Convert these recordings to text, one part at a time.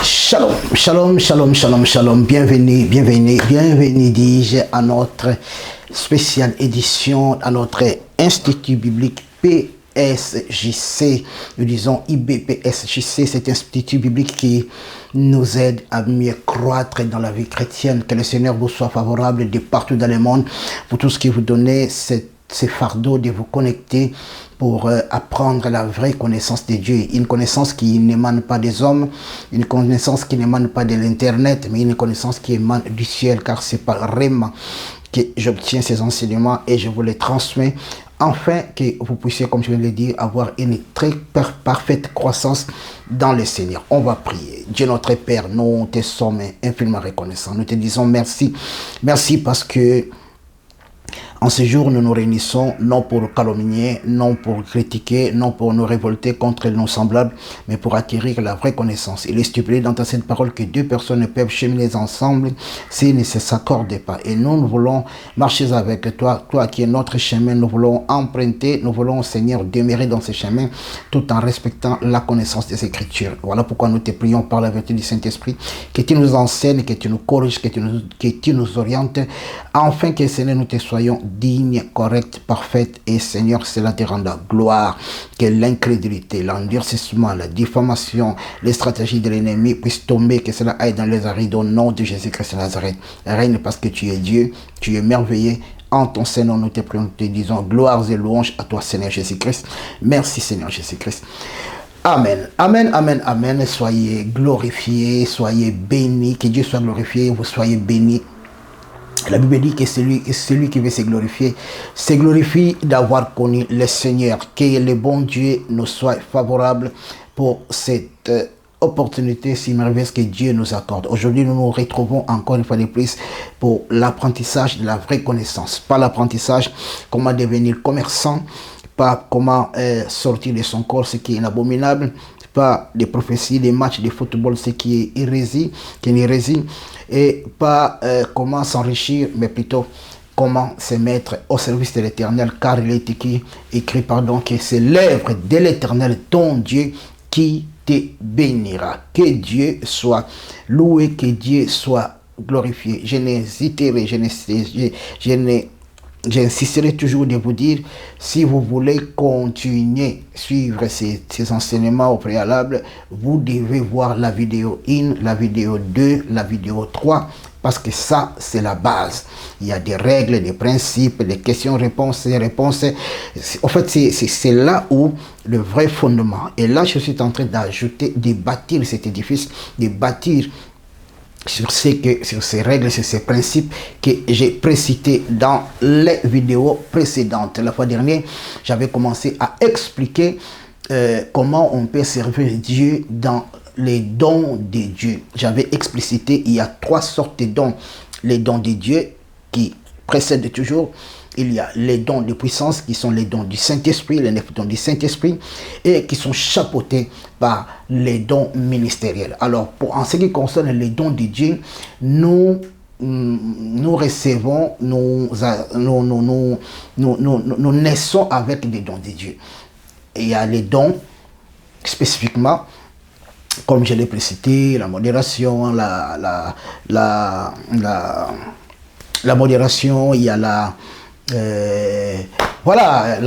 Shalom, shalom, shalom, shalom, shalom. Bienvenue, dis-je, à notre spéciale édition, à notre Institut biblique PSJC. Nous disons IBPSJC, cet Institut biblique qui nous aide à mieux croître dans la vie chrétienne. Que le Seigneur vous soit favorable de partout dans le monde pour tout ce qui vous donne ces fardeaux de vous connecter pour apprendre la vraie connaissance de Dieu. Une connaissance qui n'émane pas des hommes, une connaissance qui n'émane pas de l'internet, mais une connaissance qui émane du ciel, car c'est par Réma que j'obtiens ces enseignements et je vous les transmets, afin que vous puissiez, comme je viens de le dire, avoir une très parfaite croissance dans le Seigneur. On va prier. Dieu notre Père, nous te sommes infiniment reconnaissants. Nous te disons merci. Merci parce que en ce jour, nous nous réunissons non pour calomnier, non pour critiquer, non pour nous révolter contre nos semblables, mais pour acquérir la vraie connaissance. Il est stipulé dans ta sainte parole que deux personnes ne peuvent cheminer ensemble s'ils ne s'accordent pas. Et nous voulons marcher avec toi, toi qui es notre chemin. Nous voulons emprunter, nous voulons, Seigneur, demeurer dans ce chemin tout en respectant la connaissance des Écritures. Voilà pourquoi nous te prions par la vertu du Saint-Esprit, que tu nous enseignes, que tu nous corriges, que tu nous orientes, afin que, Seigneur, nous te soyons digne, correcte, parfaite, et Seigneur, cela te rendra gloire, que l'incrédulité, l'endurcissement, la diffamation, les stratégies de l'ennemi puissent tomber, que cela aille dans les arides au nom de Jésus-Christ de Nazareth. Règne parce que tu es Dieu, tu es merveilleux. En ton Seigneur, nous te prions, nous te disons gloires et louanges à toi, Seigneur Jésus-Christ. Merci, Seigneur Jésus-Christ. Amen, amen, amen, amen. Soyez glorifiés, soyez bénis, que Dieu soit glorifié, vous soyez bénis. La Bible dit que celui qui veut se glorifie d'avoir connu le Seigneur. Que le bon Dieu nous soit favorable pour cette opportunité si merveilleuse que Dieu nous accorde. Aujourd'hui, nous nous retrouvons encore une fois de plus pour l'apprentissage de la vraie connaissance. Pas l'apprentissage comment devenir commerçant, pas comment sortir de son corps ce qui est abominable, pas des prophéties, des matchs de football, ce qui est hérésie, et pas comment s'enrichir, mais plutôt comment se mettre au service de l'Éternel, car il est écrit que c'est l'œuvre de l'Éternel, ton Dieu, qui te bénira. Que Dieu soit loué, que Dieu soit glorifié. J'insisterai toujours de vous dire, si vous voulez continuer à suivre ces enseignements au préalable, vous devez voir la vidéo 1, la vidéo 2, la vidéo 3, parce que ça, c'est la base. Il y a des règles, des principes, des questions-réponses, des réponses. En fait, c'est là où le vrai fondement. Et là, je suis en train d'ajouter, de bâtir cet édifice, de bâtir sur ces règles, sur ces principes que j'ai précités dans les vidéos précédentes. La fois dernière, j'avais commencé à expliquer comment on peut servir Dieu dans les dons de Dieu. J'avais explicité, il y a 3 sortes de dons. Les dons de Dieu qui précèdent toujours. Il y a les dons de puissance qui sont les dons du Saint-Esprit, les 9 dons du Saint-Esprit, et qui sont chapeautés par les dons ministériels. Alors, en ce qui concerne les dons de Dieu, nous recevons, nous naissons avec des dons de Dieu. Et il y a les dons, spécifiquement, comme je l'ai précisé, la modération, la modération, il y a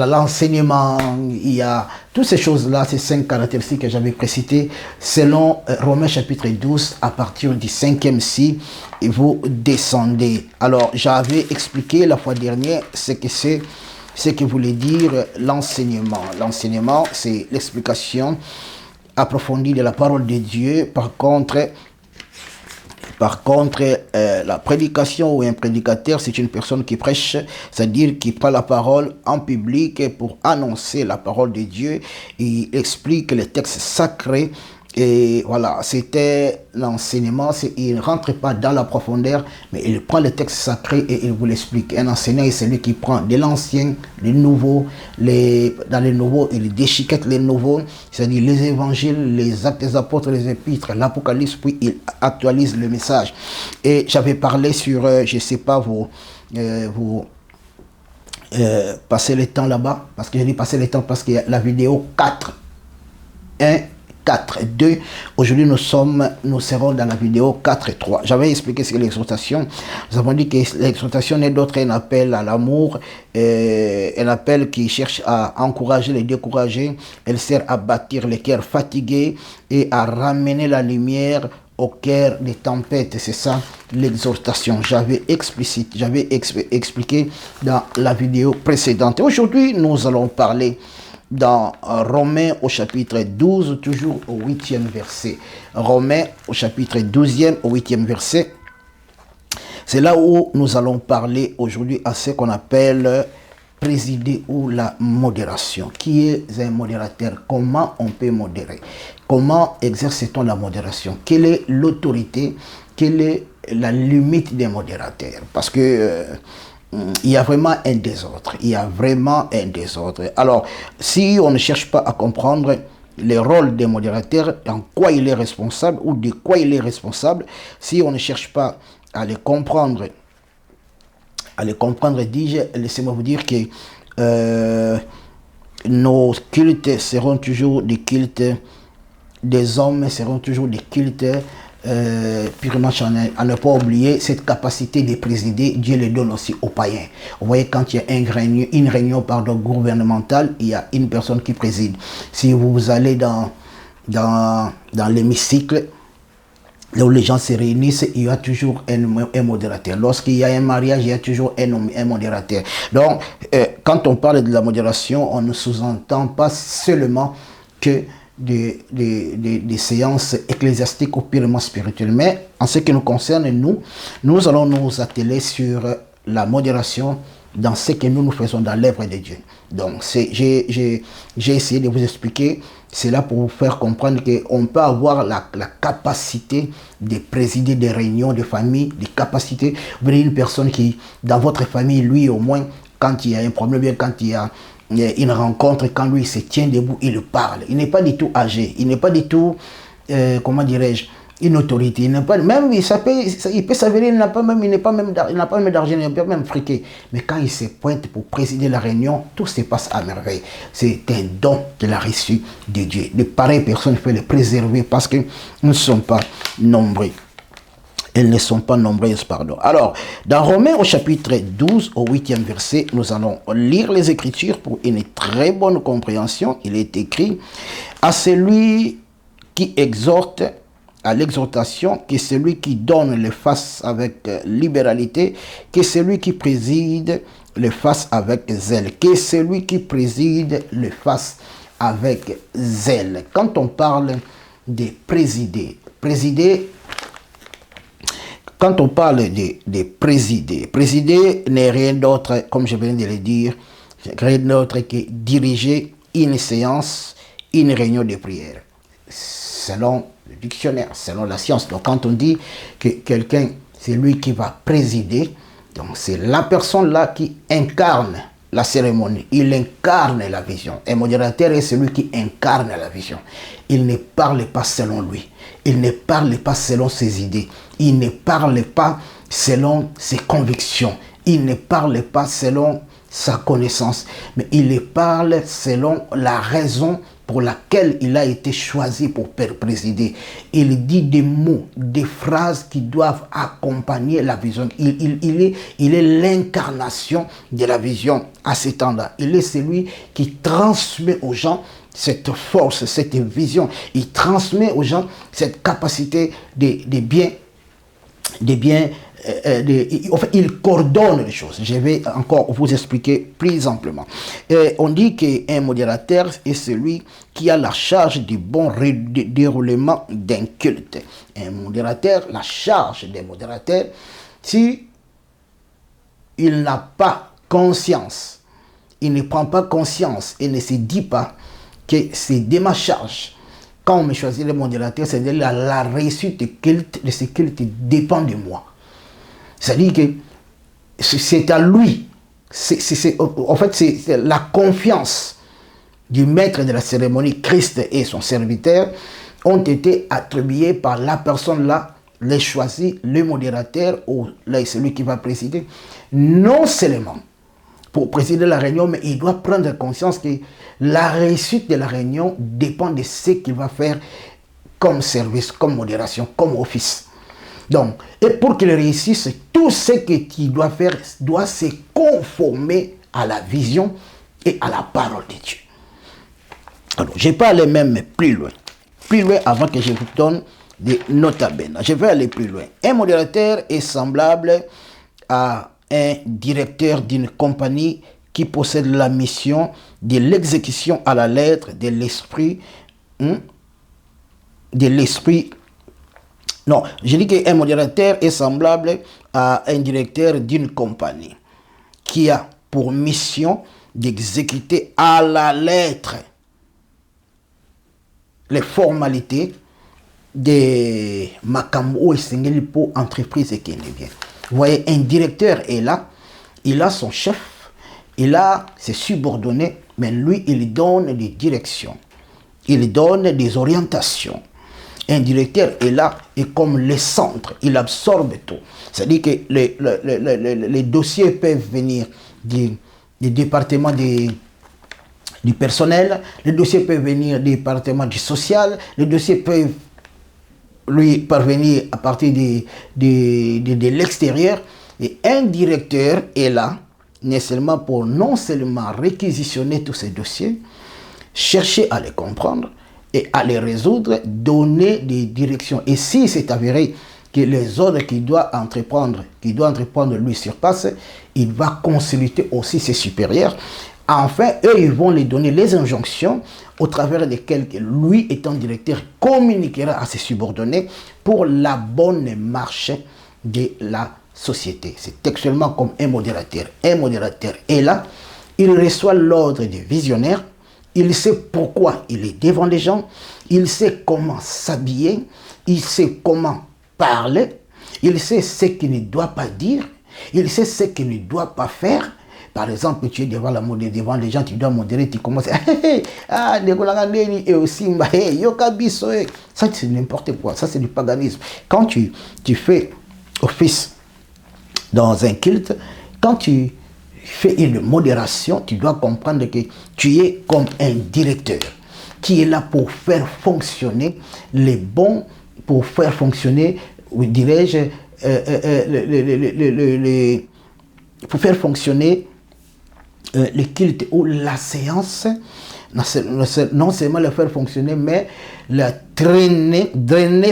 l'enseignement, il y a toutes ces choses-là, ces 5 caractéristiques que j'avais précitées, selon Romains chapitre 12, à partir du 5e si, et vous descendez. Alors, j'avais expliqué la fois dernière ce que voulait dire l'enseignement. L'enseignement, c'est l'explication approfondie de la parole de Dieu. Par contre, la prédication ou un prédicateur, c'est une personne qui prêche, c'est-à-dire qui prend la parole en public pour annoncer la parole de Dieu. Il explique les textes sacrés. Et voilà, c'était l'enseignement. Il ne rentre pas dans la profondeur, mais il prend les textes sacrés et il vous l'explique. Un enseignant est celui qui prend de l'ancien, les nouveaux, dans les nouveaux, il déchiquette les nouveaux, c'est-à-dire les évangiles, les actes des apôtres, les épîtres, l'Apocalypse, puis il actualise le message. Et j'avais parlé sur, je ne sais pas, vous passez le temps là-bas, parce que j'ai dit passer le temps parce qu'il y a la vidéo 4, 1, 4.2. Aujourd'hui, nous serons dans la vidéo 4.3. J'avais expliqué ce que l'exhortation. Nous avons dit que l'exhortation n'est d'autre qu'un appel à l'amour, un appel qui cherche à encourager les découragés. Elle sert à bâtir les cœurs fatigués et à ramener la lumière au cœur des tempêtes. C'est ça l'exhortation. J'avais expliqué dans la vidéo précédente. Aujourd'hui, nous allons parler dans Romains au chapitre 12, toujours au 8e verset. Romains au chapitre 12e, au 8e verset. C'est là où nous allons parler aujourd'hui à ce qu'on appelle présider ou la modération. Qui est un modérateur? Comment on peut modérer? Comment exerce-t-on la modération? Quelle est l'autorité? Quelle est la limite des modérateurs? Parce que il y a vraiment un désordre. Il y a vraiment un désordre. Alors, si on ne cherche pas à comprendre les rôles des modérateurs, en quoi il est responsable ou de quoi il est responsable, si on ne cherche pas à les comprendre, dis-je, laissez-moi vous dire que nos cultes seront toujours des cultes, des hommes seront toujours des cultes purement charnels. À ne pas oublier cette capacité de présider, Dieu le donne aussi aux païens. Vous voyez, quand il y a une réunion gouvernementale, il y a une personne qui préside. Si vous allez dans l'hémicycle, là où les gens se réunissent, il y a toujours un modérateur. Lorsqu'il y a un mariage, il y a toujours un modérateur. Donc, quand on parle de la modération, on ne sous-entend pas seulement que des séances ecclésiastiques ou purement spirituelles. Mais en ce qui nous concerne, nous allons nous atteler sur la modération dans ce que nous faisons dans l'œuvre de Dieu. Donc, j'ai essayé de vous expliquer cela pour vous faire comprendre qu'on peut avoir la capacité de présider des réunions de famille, des capacités. Vous voyez une personne qui, dans votre famille, lui au moins, quand il y a un problème, bien quand il y a une rencontre, quand lui se tient debout, il parle. Il n'est pas du tout âgé, il n'est pas du tout, comment dirais-je, une autorité. Il n'est pas, même, il peut s'avérer, il n'a pas même d'argent, il n'a pas même friqué. Mais quand il se pointe pour présider la réunion, tout se passe à merveille. C'est un don qu'il a reçu de Dieu. De pareilles personnes, il faut les préserver parce que nous ne sommes pas nombreux. Elles ne sont pas nombreuses, pardon. Alors, dans Romains au chapitre 12, au 8e verset, nous allons lire les Écritures pour une très bonne compréhension. Il est écrit: à celui qui exhorte à l'exhortation, que celui qui donne le fasse avec libéralité, que celui qui préside le fasse avec zèle, que celui qui préside le fasse avec zèle. Quand on parle de présider, quand on parle de présider n'est rien d'autre, comme je viens de le dire, rien d'autre que diriger une séance, une réunion de prière. Selon le dictionnaire, selon la science. Donc quand on dit que quelqu'un, c'est lui qui va présider, donc c'est la personne là qui incarne la cérémonie, il incarne la vision. Un modérateur est celui qui incarne la vision. Il ne parle pas selon lui, il ne parle pas selon ses idées, il ne parle pas selon ses convictions, il ne parle pas selon sa connaissance, mais il parle selon la raison pour laquelle il a été choisi pour présider. Il dit des mots, des phrases qui doivent accompagner la vision. Il est l'incarnation de la vision à ce temps-là. Il est celui qui transmet aux gens cette force, cette vision. Il transmet aux gens cette capacité de bien en fait, il coordonne les choses. Je vais encore vous expliquer plus amplement. On dit qu'un modérateur est celui qui a la charge du bon déroulement d'un culte. Un modérateur, la charge des modérateurs, si il n'a pas conscience, il ne prend pas conscience et ne se dit pas que c'est de ma charge. Quand on me choisit le modérateur, c'est-à-dire la réussite de ce culte dépend de moi. C'est-à-dire que c'est à lui. En fait, c'est la confiance du maître de la cérémonie, Christ et son serviteur, ont été attribués par la personne là, les choisi, le modérateur ou là, celui qui va présider. Non seulement pour présider la réunion, mais il doit prendre conscience que la réussite de la réunion dépend de ce qu'il va faire comme service, comme modération, comme office. Donc, et pour qu'il réussisse, tout ce qu'il doit faire doit se conformer à la vision et à la parole de Dieu. Alors, je vais aller même plus loin avant que je vous donne des nota bene. Je vais aller plus loin. Un modérateur est semblable à un directeur d'une compagnie qui possède la mission de l'exécution à la lettre de l'esprit, non, je dis qu'un modérateur est semblable à un directeur d'une compagnie qui a pour mission d'exécuter à la lettre les formalités de Makambo et Sengelipo entreprise qui est bien. Vous voyez, un directeur est là, il a son chef, il a ses subordonnés, mais lui, il donne des directions, il donne des orientations. Un directeur est là et comme le centre, il absorbe tout. C'est-à-dire que les dossiers peuvent venir du département du personnel, les dossiers peuvent venir du département du social, les dossiers peuvent lui parvenir à partir de l'extérieur. Et un directeur est là, non seulement réquisitionner tous ces dossiers, chercher à les comprendre, et à les résoudre, donner des directions. Et si c'est avéré que les ordres qu'il doit entreprendre lui surpassent, il va consulter aussi ses supérieurs. Enfin, eux, ils vont lui donner les injonctions au travers desquelles lui, étant directeur, communiquera à ses subordonnés pour la bonne marche de la société. C'est textuellement comme un modérateur. Un modérateur est là, il reçoit l'ordre du visionnaire. Il sait pourquoi il est devant les gens, il sait comment s'habiller, il sait comment parler, il sait ce qu'il ne doit pas dire, il sait ce qu'il ne doit pas faire. Par exemple, tu es devant les gens, tu dois modérer, tu commences à et aussi, ça c'est n'importe quoi, ça c'est du paganisme. Quand tu fais office dans un culte, quand tu fais une modération, tu dois comprendre que tu es comme un directeur qui est là pour faire fonctionner les bons, pour faire fonctionner, ou dirais-je, pour faire fonctionner le culte ou la séance, non seulement le faire fonctionner, mais la drainer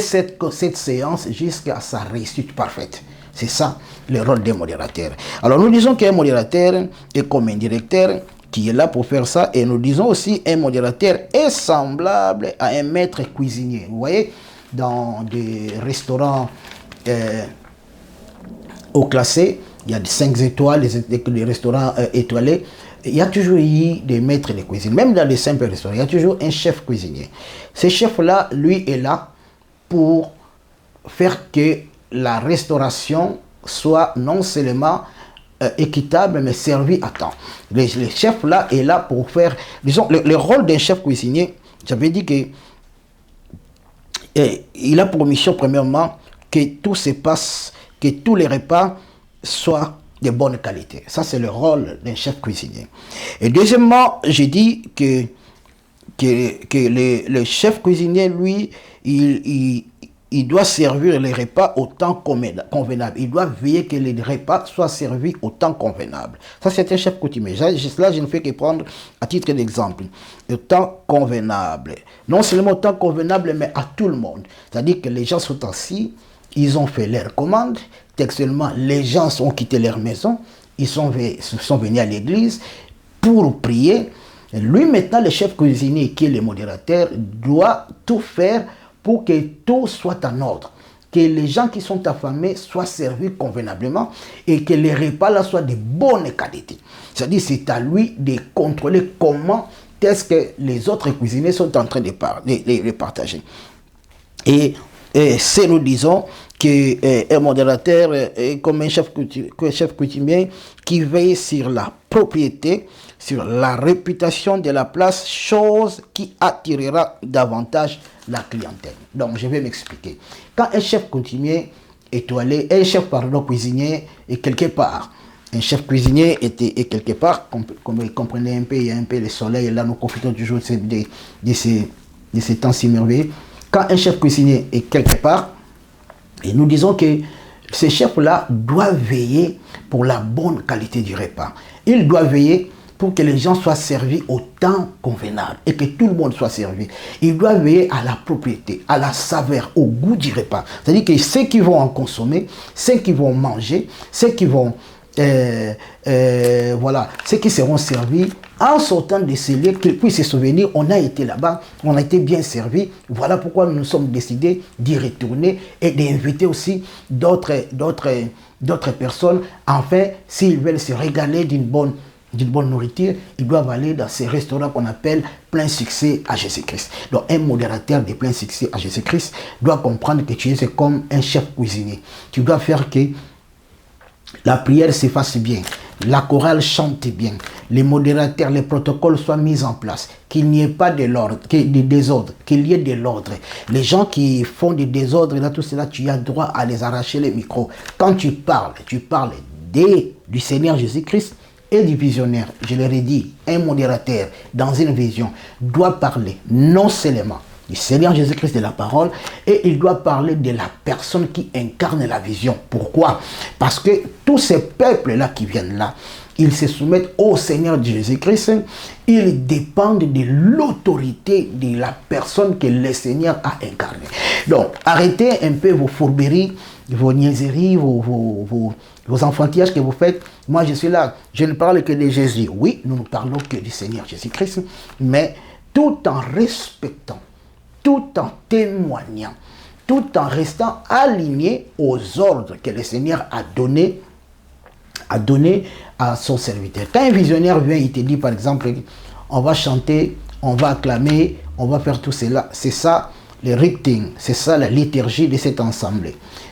cette séance jusqu'à sa réussite parfaite. C'est ça le rôle des modérateurs. Alors nous disons qu'un modérateur est comme un directeur qui est là pour faire ça, et nous disons aussi un modérateur est semblable à un maître cuisinier. Vous voyez, dans des restaurants haut classés, il y a des 5 étoiles, des restaurants étoilés, il y a toujours eu des maîtres de cuisine. Même dans les simples restaurants, il y a toujours un chef cuisinier. Ce chef-là, lui, est là pour faire que la restauration soit non seulement équitable, mais servie à temps. Le chef-là est là pour faire... Disons, le rôle d'un chef cuisinier, j'avais dit que il a pour mission, premièrement, que tout se passe, que tous les repas soient de bonne qualité. Ça, c'est le rôle d'un chef cuisinier. Et deuxièmement, j'ai dit que le chef cuisinier, lui, il doit servir les repas au temps convenable. Il doit veiller que les repas soient servis au temps convenable. Ça, c'est un chef coutumier. Là, je ne fais que prendre à titre d'exemple. Le temps convenable. Non seulement au temps convenable, mais à tout le monde. C'est-à-dire que les gens sont assis, ils ont fait leur commande. Textuellement, les gens ont quitté leur maison, ils sont venus à l'église pour prier. Et lui, maintenant, le chef cuisinier, qui est le modérateur, doit tout faire pour que tout soit en ordre, que les gens qui sont affamés soient servis convenablement et que les repas là soient de bonne qualité. C'est-à-dire, c'est à lui de contrôler comment est-ce que les autres cuisiniers sont en train de les partager. Et c'est, nous disons, qu'un modérateur est comme un chef coutumier qui veille sur la propriété, sur la réputation de la place, chose qui attirera davantage la clientèle. Donc, je vais m'expliquer. Quand un chef coutumier étoilé, cuisinier est quelque part, un chef cuisinier est quelque part, comme vous comprenez un peu, il y a un peu le soleil, et là nous profitons toujours de ces temps si merveilleux. Quand un chef cuisinier est quelque part, et nous disons que ces chefs-là doivent veiller pour la bonne qualité du repas. Ils doivent veiller pour que les gens soient servis au temps convenable et que tout le monde soit servi. Ils doivent veiller à la propriété, à la saveur, au goût du repas. C'est-à-dire que ceux qui vont en consommer, ceux qui vont manger, ceux qui vont... voilà, ceux qui seront servis en sortant de ces lieux, qu'ils puissent se souvenir, on a été là-bas, on a été bien servi. Voilà pourquoi nous nous sommes décidés d'y retourner et d'inviter aussi d'autres personnes. Enfin, s'ils veulent se régaler d'une bonne nourriture, ils doivent aller dans ces restaurants qu'on appelle plein succès à Jésus-Christ. Donc un modérateur de plein succès à Jésus-Christ doit comprendre que tu es comme un chef cuisinier. Tu dois faire que la prière se fasse bien, la chorale chante bien, les modérateurs, les protocoles soient mis en place, qu'il n'y ait pas de désordre, qu'il y ait de l'ordre. Les gens qui font des désordres, là, tout cela, tu as droit à les arracher les micros. Quand tu parles du Seigneur Jésus-Christ et du visionnaire. Je leur ai dit, un modérateur dans une vision doit parler non seulement du Seigneur Jésus-Christ de la parole, et il doit parler de la personne qui incarne la vision. Pourquoi? Parce que tous ces peuples-là qui viennent là, ils se soumettent au Seigneur Jésus-Christ, ils dépendent de l'autorité de la personne que le Seigneur a incarnée. Donc, arrêtez un peu vos fourberies, vos niaiseries, vos enfantillages que vous faites. Moi, je suis là, je ne parle que de Jésus. Oui, nous ne parlons que du Seigneur Jésus-Christ, mais tout en respectant, tout en témoignant, tout en restant aligné aux ordres que le Seigneur a donné à son serviteur. Quand un visionnaire vient, il te dit par exemple, on va chanter, on va acclamer, on va faire tout cela. C'est ça le riting, c'est ça la liturgie de cet ensemble.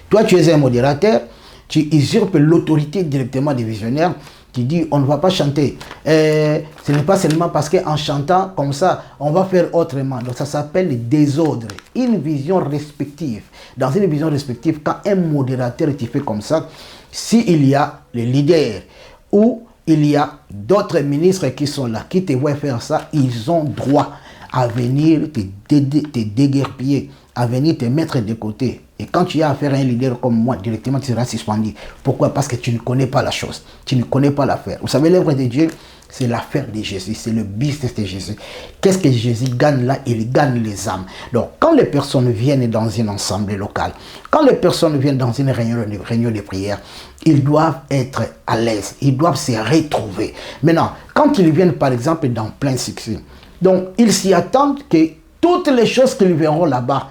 Toi, tu es un modérateur, tu usurpes l'autorité directement des visionnaires. Tu dis, on ne va pas chanter. Ce n'est pas seulement parce qu'en chantant comme ça, on va faire autrement. Donc ça s'appelle désordre. Une vision respective. Dans une vision respective, quand un modérateur te fait comme ça, s'il y a le leader ou il y a d'autres ministres qui sont là, qui te voient faire ça, ils ont droit à venir te déguerpiller, à venir te mettre de côté. Et quand tu as affaire à un leader comme moi, directement tu seras suspendu. Pourquoi? Parce que tu ne connais pas la chose, tu ne connais pas l'affaire. Vous savez, l'œuvre de Dieu, c'est l'affaire de Jésus, c'est le business de Jésus. Qu'est-ce que Jésus gagne là? Il gagne les âmes. Donc, quand les personnes viennent dans une assemblée locale, quand les personnes viennent dans une réunion de prière, ils doivent être à l'aise, ils doivent se retrouver. Maintenant, quand ils viennent par exemple dans plein succès, donc ils s'y attendent que toutes les choses qu'ils verront là-bas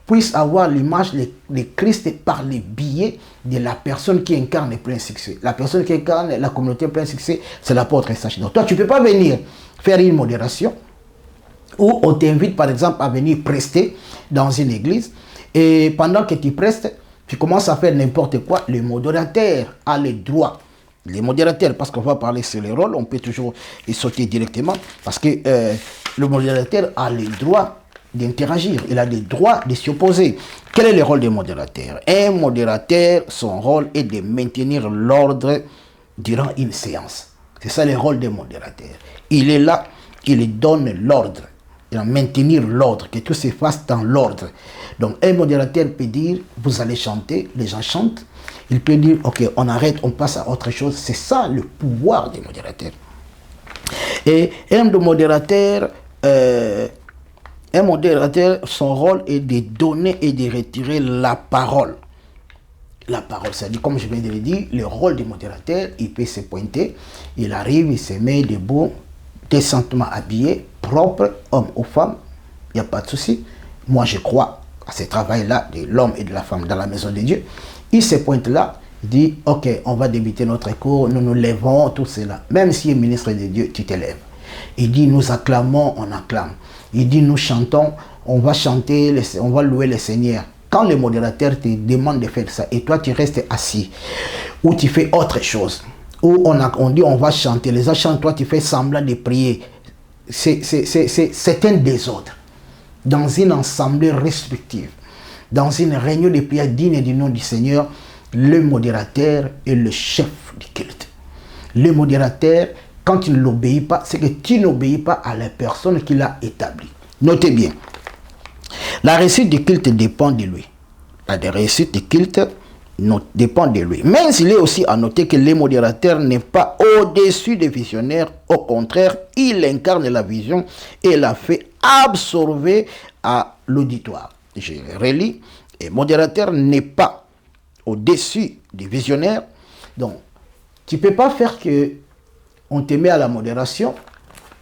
puissent avoir l'image de Christ par les biais de la personne qui incarne le plein succès. La personne qui incarne la communauté plein succès, c'est l'apôtre Sacha. Donc toi, tu ne peux pas venir faire une modération ou on t'invite par exemple à venir prester dans une église et pendant que tu prestes, tu commences à faire n'importe quoi. Le modérateur a le droit. Les modérateurs, parce qu'on va parler sur les rôles, on peut toujours y sauter directement parce que le modérateur a le droit d'interagir, il a le droit de s'y opposer. Quel est le rôle des modérateurs? Un modérateur, son rôle est de maintenir l'ordre durant une séance. C'est ça le rôle des modérateurs. Il est là, il donne l'ordre, il va maintenir l'ordre, que tout se fasse dans l'ordre. Donc un modérateur peut dire, vous allez chanter, les gens chantent. Il peut dire, ok, on arrête, on passe à autre chose. C'est ça le pouvoir des modérateurs. Et un modérateur, son rôle est de donner et de retirer la parole. La parole, c'est-à-dire, comme je viens de le dire, le rôle du modérateur, il peut se pointer, il arrive, il se met debout, décentement habillé, propre, homme ou femme, il n'y a pas de souci. Moi, je crois à ce travail-là de l'homme et de la femme dans la maison de Dieu. Il se pointe là, il dit, ok, on va débuter notre cours, nous nous lèvons, tout cela. Même si est ministre de Dieu, tu te lèves. Il dit, nous acclamons, on acclame. Il dit, nous chantons, on va chanter, on va louer le Seigneur. Quand le modérateur te demande de faire ça, et toi tu restes assis, ou tu fais autre chose, ou on dit on va chanter, les gens chantent, toi tu fais semblant de prier, c'est un désordre. Dans une assemblée respective, dans une réunion de prière digne du nom du Seigneur, le modérateur est le chef du culte. Le modérateur, quand il n'obéit pas, c'est que tu n'obéis pas à la personne qui l'a établi. Notez bien, la réussite du culte dépend de lui. La réussite du culte dépend de lui. Mais il est aussi à noter que le modérateur n'est pas au-dessus des visionnaires. Au contraire, il incarne la vision et la fait absorber à l'auditoire. Je relis. Le modérateur n'est pas au-dessus des visionnaires. Donc, tu ne peux pas faire que on te met à la modération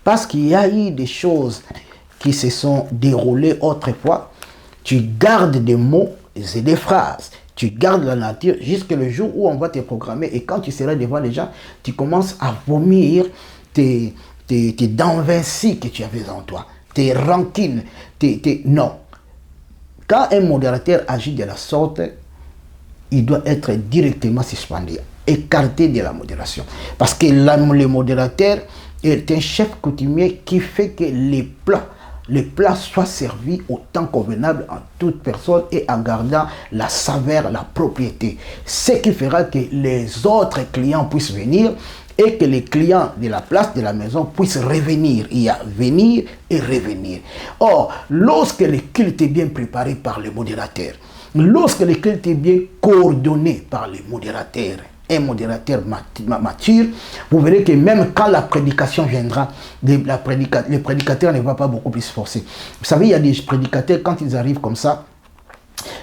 parce qu'il y a eu des choses qui se sont déroulées autrefois. Tu gardes des mots et des phrases. Tu gardes la nature jusqu'au jour où on va te programmer. Et quand tu seras devant les gens, tu commences à vomir tes dents vinci que tu avais en toi. Tes rancines. Non. Quand un modérateur agit de la sorte, il doit être directement suspendu, écarté de la modération. Parce que le modérateur est un chef coutumier qui fait que les plats soient servis au temps convenable en toute personne et en gardant la saveur, la propriété. Ce qui fera que les autres clients puissent venir et que les clients de la place, de la maison puissent revenir. Il y a venir et revenir. Or, lorsque le culte est bien préparé par le modérateur, lorsque le culte est bien coordonné par les modérateurs, un modérateur mature, vous verrez que même quand la prédication viendra, le prédicateur ne va pas beaucoup plus se forcer. Vous savez, il y a des prédicateurs, quand ils arrivent comme ça,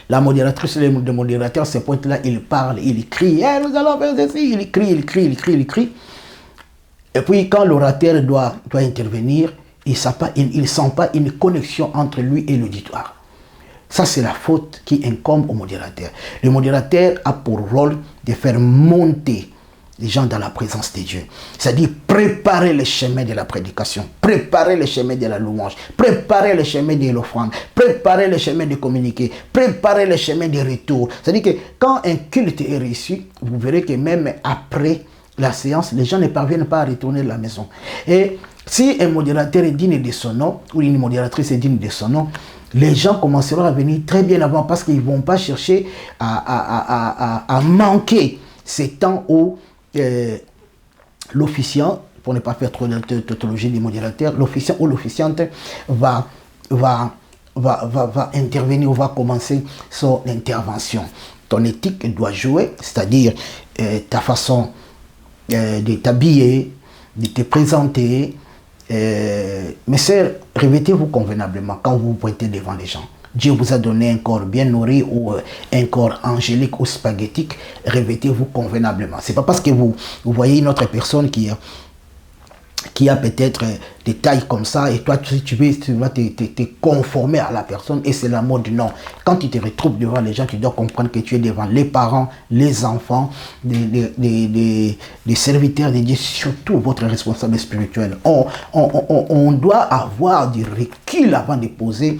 la modératrice, le modérateur, ces points-là, il parle, il crie, hey, nous allons faire ceci, il crie. Et puis, quand l'orateur doit intervenir, il ne sent pas une connexion entre lui et l'auditoire. Ça, c'est la faute qui incombe au modérateur. Le modérateur a pour rôle de faire monter les gens dans la présence de Dieu. C'est-à-dire préparer le chemin de la prédication, préparer le chemin de la louange, préparer le chemin de l'offrande, préparer le chemin de communiquer, préparer le chemin de retour. C'est-à-dire que quand un culte est réussi, vous verrez que même après la séance, les gens ne parviennent pas à retourner à la maison. Et si un modérateur est digne de son nom, ou une modératrice est digne de son nom, les gens commenceront à venir très bien avant parce qu'ils ne vont pas chercher à manquer ces temps où l'officiant, pour ne pas faire trop de tautologie des modérateurs, l'officiant ou l'officiante va intervenir ou va commencer son intervention. Ton éthique doit jouer, c'est-à-dire ta façon de t'habiller, de te présenter. Mes sœurs, revêtez-vous convenablement quand vous vous pointez devant les gens. Dieu vous a donné un corps bien nourri ou un corps angélique ou spaghettique. Revêtez-vous convenablement. C'est pas parce que vous voyez une autre personne qui a peut-être des tailles comme ça et toi tu vas te conformer à la personne et c'est la mode. Non. Quand tu te retrouves devant les gens, tu dois comprendre que tu es devant les parents, les enfants, les serviteurs de Dieu, surtout votre responsable spirituel. On doit avoir du recul avant de poser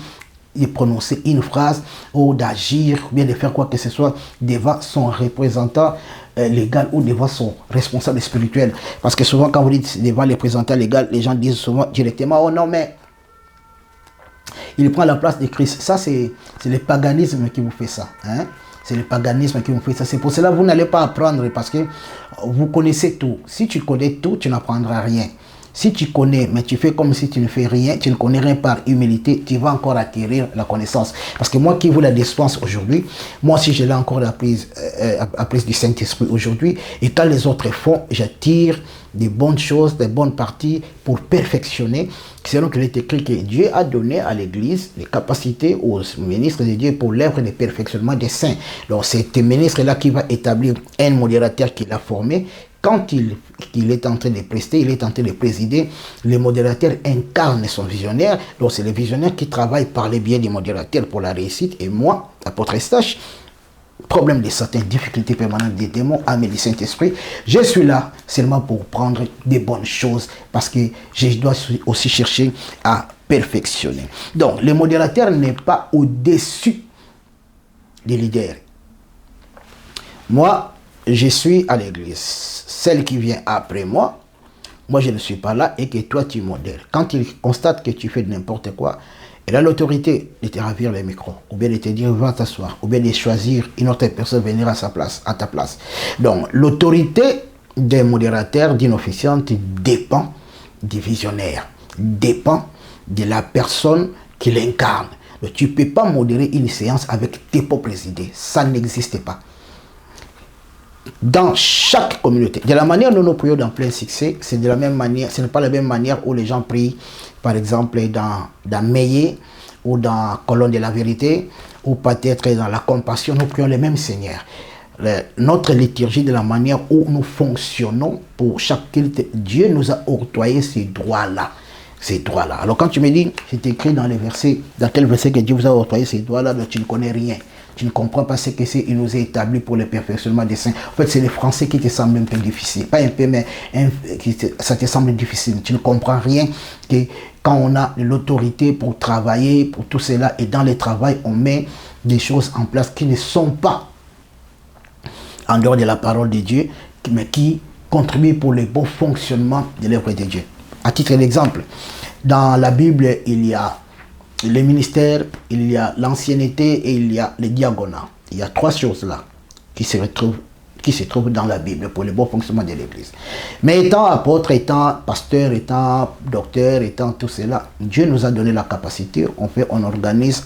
de prononcer une phrase ou d'agir ou bien de faire quoi que ce soit devant son représentant légal ou devant son responsable spirituel. Parce que souvent quand vous dites devant les représentants légaux, les gens disent souvent directement oh non mais il prend la place de Christ. Ça c'est le paganisme qui vous fait ça. Hein? C'est le paganisme qui vous fait ça. C'est pour cela que vous n'allez pas apprendre parce que vous connaissez tout. Si tu connais tout, tu n'apprendras rien. Si tu connais, mais tu fais comme si tu ne fais rien, tu ne connais rien par humilité, tu vas encore acquérir la connaissance. Parce que moi qui vous la dispense aujourd'hui, moi aussi je l'ai encore apprise du Saint-Esprit aujourd'hui. Et quand les autres font, j'attire des bonnes choses, des bonnes parties pour perfectionner. Selon qu'il est écrit que Dieu a donné à l'Église les capacités aux ministres de Dieu pour l'œuvre de perfectionnement des saints. Donc c'est ce ministre-là qui va établir un modérateur qu'il a formé. Quand il est en train de prester, il est en train de présider, le modérateur incarne son visionnaire. Donc c'est le visionnaire qui travaille par le biais du modérateur pour la réussite. Et moi, apôtre Eustache, problème de certaines difficultés permanentes des démons, âme du Saint-Esprit, je suis là seulement pour prendre des bonnes choses parce que je dois aussi chercher à perfectionner. Donc le modérateur n'est pas au-dessus des leaders. Moi, je suis à l'église. Celle qui vient après moi, moi je ne suis pas là et que toi tu modères. Quand il constate que tu fais n'importe quoi, il a l'autorité de te ravir le micro, ou bien de te dire va t'asseoir, ou bien de choisir une autre personne venir à sa place, à ta place. Donc l'autorité des modérateurs, d'une officiante dépend du visionnaire, dépend de la personne qui l'incarne. Tu ne peux pas modérer une séance avec tes propres idées. Ça n'existe pas. Dans chaque communauté, de la manière dont nous prions dans plein succès, c'est de la même manière, ce n'est pas la même manière où les gens prient, par exemple, dans Meillé ou dans Colonne de la Vérité, ou peut-être dans la compassion, nous prions les mêmes seigneurs. Notre liturgie, de la manière où nous fonctionnons pour chaque culte, Dieu nous a octroyé ces droits-là. Ces droits-là. Alors quand tu me dis, c'est écrit dans les versets, dans quel verset que Dieu vous a octroyé ces droits-là, ben, tu ne connais rien. Tu ne comprends pas ce que c'est, il nous a établi pour le perfectionnement des saints. En fait, c'est les français qui te semblent un peu difficiles. Pas un peu, mais ça te semble difficile. Tu ne comprends rien que quand on a l'autorité pour travailler, pour tout cela, et dans le travail, on met des choses en place qui ne sont pas en dehors de la parole de Dieu, mais qui contribuent pour le bon fonctionnement de l'œuvre de Dieu. À titre d'exemple, dans la Bible, il y a les ministères, il y a l'ancienneté et il y a les diaconats. Il y a trois choses là qui se trouvent dans la Bible pour le bon fonctionnement de l'Église. Mais étant apôtre, étant pasteur, étant docteur, étant tout cela, Dieu nous a donné la capacité, on organise,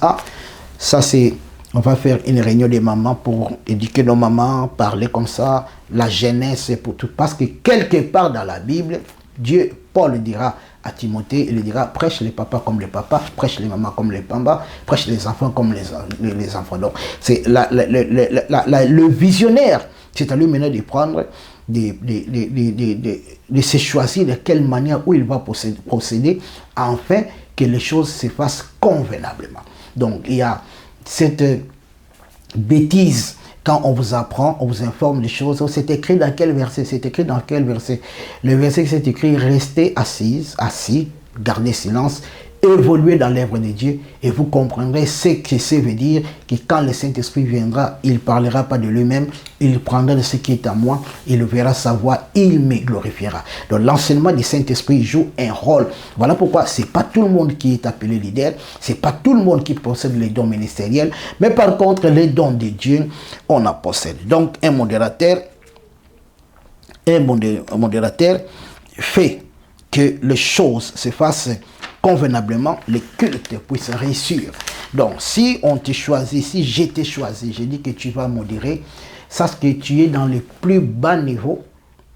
ça c'est, on va faire une réunion des mamans pour éduquer nos mamans, parler comme ça, la jeunesse pour tout. Parce que quelque part dans la Bible, Dieu, Paul dira à Timothée, il dira, prêche les papas comme les papas, prêche les mamans comme les papas, prêche les enfants comme les enfants. Donc, c'est le visionnaire, c'est à lui maintenant de prendre, de se choisir de quelle manière, où il va procéder, afin que les choses se fassent convenablement. Donc, il y a cette bêtise. Quand on vous apprend, on vous informe des choses, c'est écrit dans quel verset? C'est écrit dans quel verset? Le verset qui c'est écrit, restez assis, gardez silence, évoluez dans l'œuvre de Dieu et vous comprendrez ce que ça veut dire que quand le Saint-Esprit viendra, il ne parlera pas de lui-même, il prendra de ce qui est à moi, il verra sa voix, il me glorifiera. Donc l'enseignement du Saint-Esprit joue un rôle. Voilà pourquoi ce n'est pas tout le monde qui est appelé leader, ce n'est pas tout le monde qui possède les dons ministériels, mais par contre les dons de Dieu, on en possède. Donc un modérateur fait que les choses se fassent convenablement, les cultes puissent réussir. Donc, si on te choisit, si je t'ai choisi, je dis que tu vas modérer, sache que tu es dans le plus bas niveau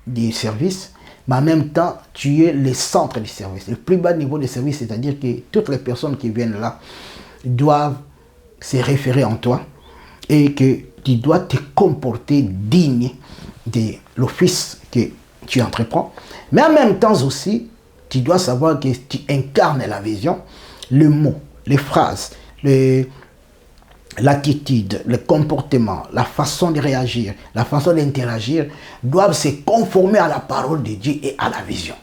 du service, mais en même temps, tu es le centre du service. Le plus bas niveau du service, c'est-à-dire que toutes les personnes qui viennent là doivent se référer en toi et que tu dois te comporter digne de l'office que tu entreprends. Mais en même temps aussi, tu dois savoir que tu incarnes la vision, le mot, les phrases, l'attitude, le comportement, la façon de réagir, la façon d'interagir doivent se conformer à la parole de Dieu et à la vision.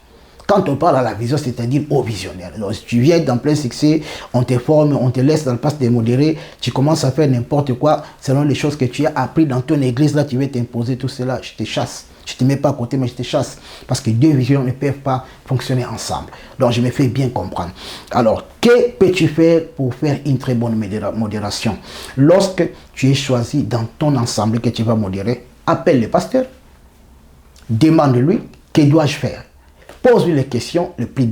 Quand on parle à la vision, c'est-à-dire au visionnaire. Donc, si tu viens dans plein succès, on te forme, on te laisse dans le poste de modéré, tu commences à faire n'importe quoi selon les choses que tu as appris dans ton église, là tu veux t'imposer tout cela, je te chasse. Je ne te mets pas à côté, mais je te chasse. Parce que deux visions ne peuvent pas fonctionner ensemble. Donc, je me fais bien comprendre. Alors, que peux-tu faire pour faire une très bonne modération? Lorsque tu es choisi dans ton ensemble que tu vas modérer, appelle le pasteur, demande-lui, que dois-je faire? Pose-lui les questions les plus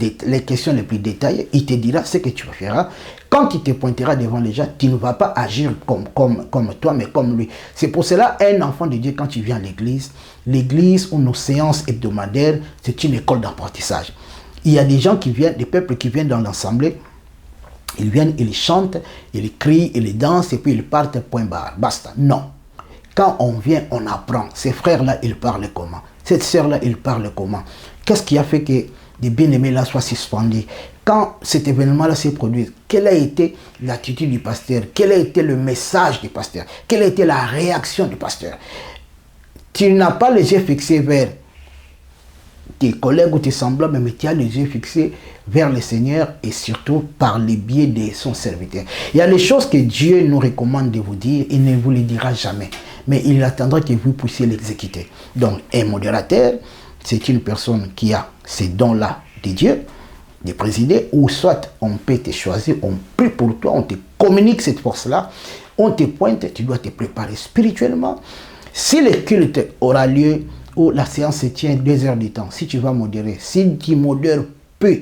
détaillées. Il te dira ce que tu feras. Quand il te pointera devant les gens, tu ne vas pas agir comme toi, mais comme lui. C'est pour cela, un enfant de Dieu, quand tu viens à l'église ou nos séances hebdomadaires, c'est une école d'apprentissage. Il y a des gens qui viennent, des peuples qui viennent dans l'assemblée, ils viennent, ils chantent, ils crient, ils dansent, et puis ils partent, point barre, basta. Non. Quand on vient, on apprend. Ces frères-là, ils parlent comment? Cette sœur-là, ils parlent comment? Qu'est-ce qui a fait que les bien-aimés-là soient suspendus? Quand cet événement-là s'est produit, quelle a été l'attitude du pasteur? Quel a été le message du pasteur? Quelle a été la réaction du pasteur? Tu n'as pas les yeux fixés vers tes collègues ou tes semblables, mais tu as les yeux fixés vers le Seigneur et surtout par le biais de son serviteur. Il y a les choses que Dieu nous recommande de vous dire, il ne vous les dira jamais, mais il attendra que vous puissiez l'exécuter. Donc, un modérateur, c'est une personne qui a ces dons-là de Dieu, de présider, ou soit on peut te choisir, on prie pour toi, on te communique cette force-là, on te pointe, tu dois te préparer spirituellement. Si le culte aura lieu où la séance se tient 2 heures de temps, si tu vas modérer, si tu modères peu,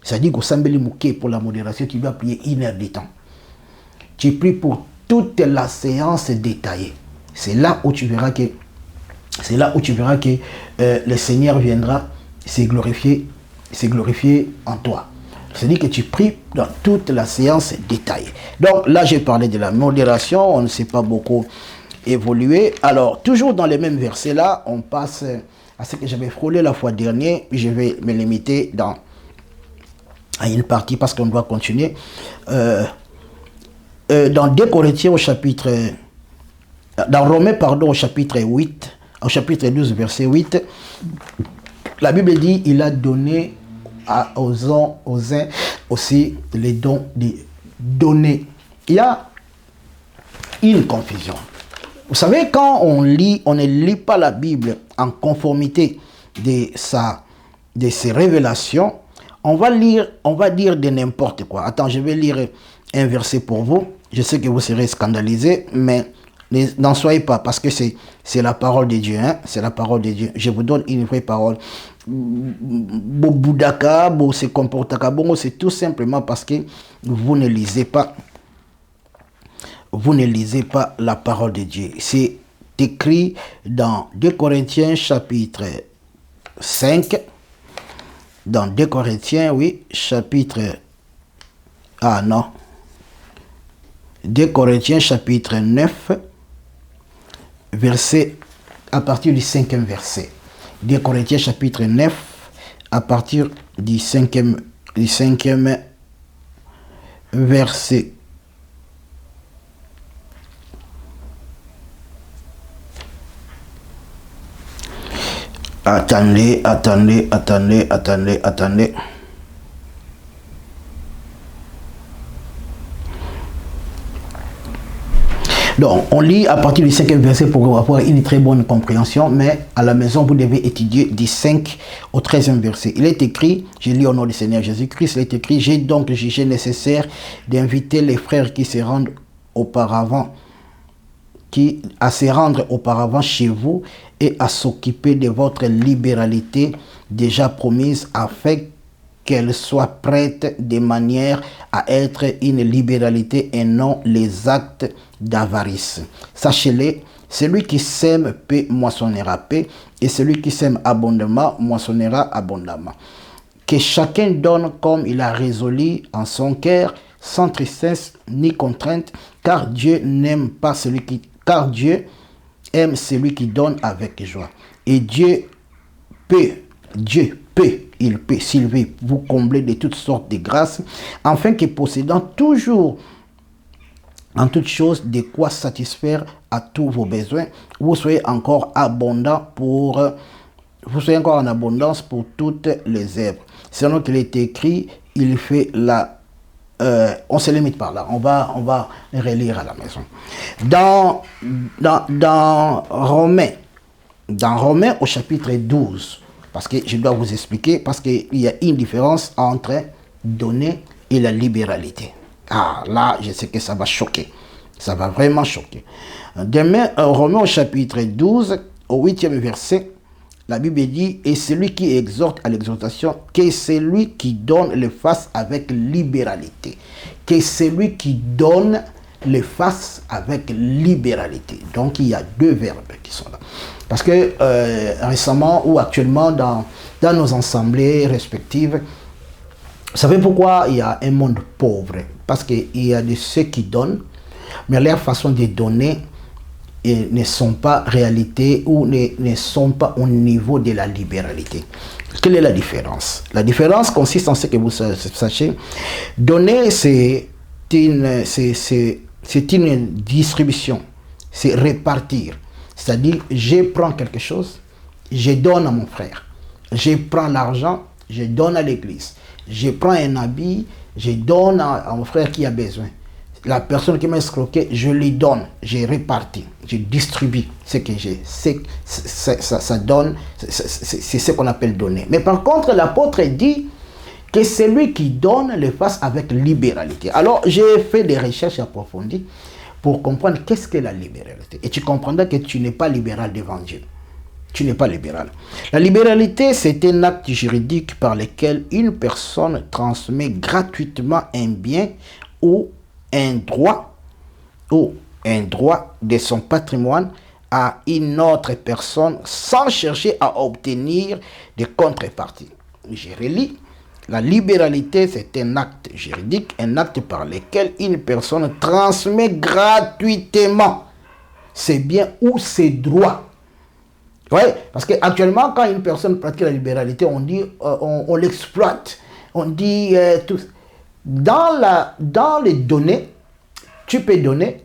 c'est-à-dire qu'au Sambeli Mouké, pour la modération, tu dois prier 1 heure de temps. Tu pries pour toute la séance détaillée. C'est là où tu verras que le Seigneur viendra se glorifier en toi. C'est-à-dire que tu pries dans toute la séance détaillée. Donc là, j'ai parlé de la modération, on ne s'est pas beaucoup évolué. Alors, toujours dans les mêmes versets là, on passe à ce que j'avais frôlé la fois dernière. Je vais me limiter à une partie parce qu'on doit continuer. Dans 2 Corinthiens au chapitre... Dans Romains, pardon, au chapitre 8, au chapitre 12, verset 8, la Bible dit, il a donné aux uns aussi les dons de donner. Il y a une confusion. Vous savez, quand on ne lit pas la Bible en conformité de ses révélations, on va dire de n'importe quoi. Attends, je vais lire un verset pour vous. Je sais que vous serez scandalisés, mais n'en soyez pas, parce que c'est la parole de Dieu. Hein? C'est la parole de Dieu. Je vous donne une vraie parole. Boudaka, se comportaka, c'est tout simplement parce que vous ne lisez pas. Vous ne lisez pas la parole de Dieu. C'est écrit dans 2 Corinthiens chapitre 5. Dans 2 Corinthiens, oui, chapitre... Ah non. 2 Corinthiens chapitre 9, verset, à partir du 5e verset. 2 Corinthiens chapitre 9, à partir du 5e verset. Attendez. Donc, on lit à partir du 5e verset pour avoir une très bonne compréhension, mais à la maison, vous devez étudier du 5 au 13e verset. Il est écrit, je lis au nom du Seigneur Jésus-Christ, il est écrit, j'ai donc jugé nécessaire d'inviter les frères qui se rendent auparavant, à se rendre auparavant chez vous et à s'occuper de votre libéralité déjà promise afin qu'elle soit prête de manière à être une libéralité et non les actes d'avarice. Sachez-le, celui qui sème paix moissonnera paix, et celui qui sème abondamment moissonnera abondamment. Que chacun donne comme il a résolu en son cœur, sans tristesse ni contrainte, car Dieu aime celui qui donne avec joie. Et il peut, s'il veut, vous combler de toutes sortes de grâces, afin que possédant toujours en toutes choses de quoi satisfaire à tous vos besoins, vous soyez encore en abondance pour toutes les œuvres. Selon qu'il est écrit, il fait la... on se limite par là, on va relire à la maison. Dans Romains au chapitre 12, parce que je dois vous expliquer, parce qu'il y a une différence entre donner et la libéralité. Ah, là, je sais que ça va choquer. Ça va vraiment choquer. Demain, Romains au chapitre 12, au 8e verset, la Bible dit, et celui qui exhorte à l'exhortation, que celui qui donne le fasse avec libéralité. Que celui qui donne le fasse avec libéralité. Donc, il y a 2 verbes qui sont là. Parce que récemment ou actuellement, dans nos assemblées respectives, vous savez pourquoi il y a un monde pauvre? Parce qu'il y a de ceux qui donnent, mais leur façon de donner ne sont pas réalité ou ne sont pas au niveau de la libéralité. Quelle est la différence? La différence consiste en ce que vous sachez. Donner, c'est une distribution, c'est répartir. C'est-à-dire, je prends quelque chose, je donne à mon frère. Je prends l'argent, je donne à l'église. Je prends un habit, je donne à mon frère qui a besoin. La personne qui m'a escroqué, je lui donne, je répartis, je distribue ce que j'ai. Ça donne, c'est ce qu'on appelle donner. Mais par contre, l'apôtre dit que celui qui donne le fasse avec libéralité. Alors, j'ai fait des recherches approfondies pour comprendre qu'est-ce que la libéralité. Et tu comprendras que tu n'es pas libéral devant Dieu. tu n'es pas libéral. La libéralité, c'est un acte juridique par lequel une personne transmet gratuitement un bien ou un droit de son patrimoine à une autre personne sans chercher à obtenir des contreparties. Je relis. La libéralité, c'est un acte juridique, un acte par lequel une personne transmet gratuitement ses biens ou ses droits. Oui, parce qu'actuellement, quand une personne pratique la libéralité, on dit, on l'exploite. On dit, tout. Dans les données, tu peux donner,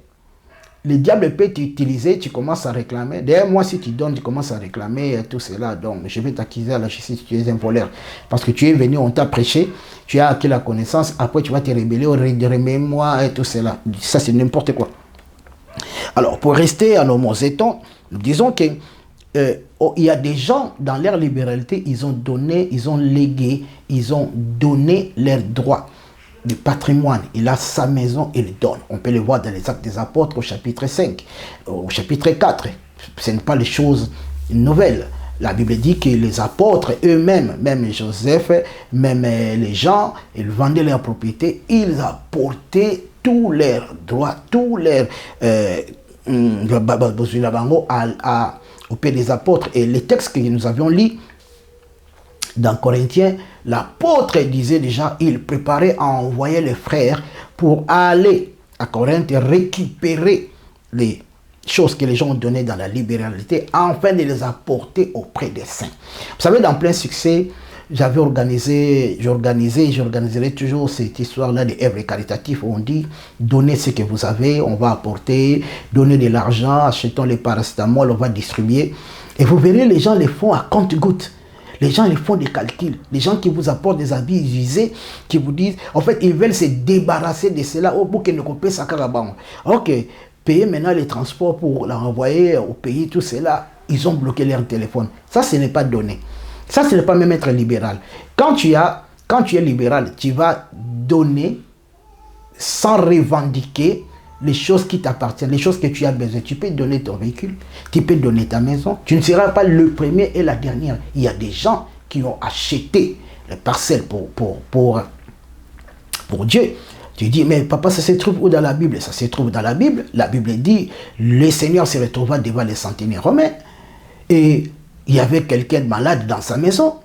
le diable peut t'utiliser, tu commences à réclamer. D'ailleurs, moi, si tu donnes, tu commences à réclamer tout cela. Donc, je vais t'accuser à la justice, tu es un voleur. Parce que tu es venu, on t'a prêché, tu as acquis la connaissance, après tu vas te rébeller, remets-moi et tout cela. Ça, c'est n'importe quoi. Alors, pour rester à nos mots-étons, disons que il y a des gens, dans leur libéralité, ils ont donné, ils ont légué, ils ont donné leurs droits du patrimoine. Il a sa maison, il donne. On peut le voir dans les Actes des Apôtres au chapitre 5, au chapitre 4. Ce n'est pas les choses nouvelles. La Bible dit que les apôtres eux-mêmes, même Joseph, même les gens, ils vendaient leurs propriétés, ils apportaient tous leurs droits, tous leurs au Père des apôtres. Et les textes que nous avions lus dans Corinthiens, l'apôtre disait déjà, il préparait à envoyer les frères pour aller à Corinthe et récupérer les choses que les gens ont données dans la libéralité, afin de les apporter auprès des saints. Vous savez, dans plein succès, j'organiserai toujours cette histoire-là de œuvres caritatives où on dit, donnez ce que vous avez, on va apporter, donnez de l'argent, achetons les paracétamol, on va distribuer. Et vous verrez, les gens les font à compte-gouttes. Les gens, ils font des calculs. Les gens qui vous apportent des habits usés, qui vous disent, en fait, ils veulent se débarrasser de cela pour qu'ils ne coupent ça carabang. Ok, payer maintenant les transports pour l'envoyer au pays, tout cela, ils ont bloqué leur téléphone. Ça, ce n'est pas donné. Ça, ce n'est pas même être libéral. Quand tu es libéral, tu vas donner sans revendiquer les choses qui t'appartiennent, les choses que tu as besoin. Tu peux donner ton véhicule, tu peux donner ta maison. Tu ne seras pas le premier et la dernière. Il y a des gens qui ont acheté les parcelles pour Dieu. Tu dis, mais papa, ça se trouve où dans la Bible? Ça se trouve dans la Bible. La Bible dit, le Seigneur se retrouva devant les centenaires romains. Et il y avait quelqu'un de malade dans sa maison.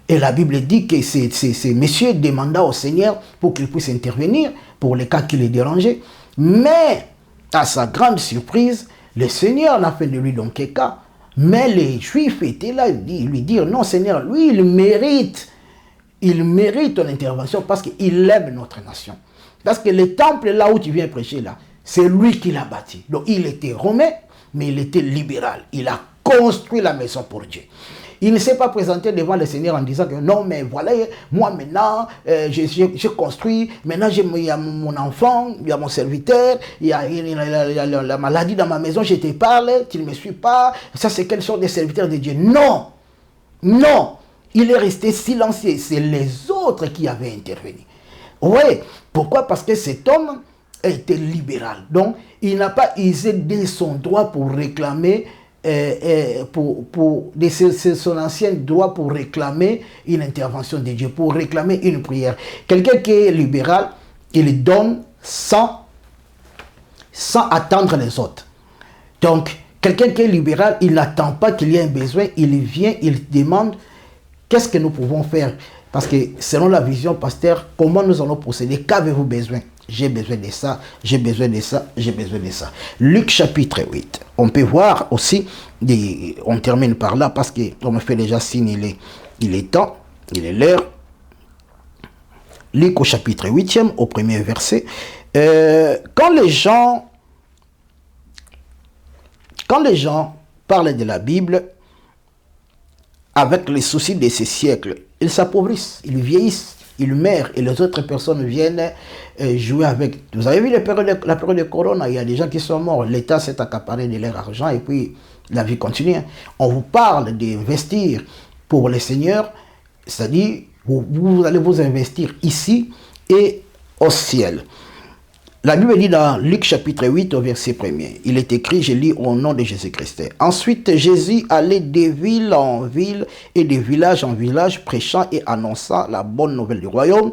Et la Bible dit que ces messieurs demanda au Seigneur pour qu'il puisse intervenir pour les cas qui les dérangeaient. Mais, à sa grande surprise, le Seigneur n'a fait de lui donc qu'un cas. Mais les Juifs étaient là, lui dire, non Seigneur, lui, il mérite ton intervention parce qu'il aime notre nation. Parce que le temple là où tu viens prêcher là, c'est lui qui l'a bâti. Donc il était romain, mais il était libéral. Il a construit la maison pour Dieu. Il ne s'est pas présenté devant le Seigneur en disant que non, mais voilà, moi maintenant, j'ai construit, maintenant il y a mon enfant, il y a mon serviteur, il y a la maladie dans ma maison, je te parle, tu ne me suis pas, ça c'est quelle sorte de serviteur de Dieu? Non, non, il est resté silencieux, c'est les autres qui avaient intervenu. Oui, pourquoi? Parce que cet homme était libéral, donc il n'a pas usé de son droit pour réclamer son ancien droit pour réclamer une intervention de Dieu, pour réclamer une prière. Quelqu'un qui est libéral, il donne sans attendre les autres. Donc, quelqu'un qui est libéral, il n'attend pas qu'il y ait un besoin, il vient, il demande qu'est-ce que nous pouvons faire. Parce que selon la vision pasteur, comment nous allons procéder? Qu'avez-vous besoin? J'ai besoin de ça, j'ai besoin de ça, j'ai besoin de ça. Luc chapitre 8. On peut voir aussi, on termine par là parce qu'on me fait déjà signe, il est temps, il est l'heure. Luc au chapitre 8e, au premier verset. Quand les gens parlent de la Bible, avec les soucis de ces siècles, ils s'appauvrissent, ils vieillissent, ils meurent et les autres personnes viennent jouer avec. Vous avez vu la période de Corona, il y a des gens qui sont morts, l'État s'est accaparé de leur argent et puis la vie continue. On vous parle d'investir pour le Seigneur, c'est-à-dire vous allez vous investir ici et au ciel. La Bible dit dans Luc chapitre 8 au verset 1er, il est écrit, je lis au nom de Jésus-Christ. Ensuite, Jésus allait de ville en ville et de village en village, prêchant et annonçant la bonne nouvelle du royaume.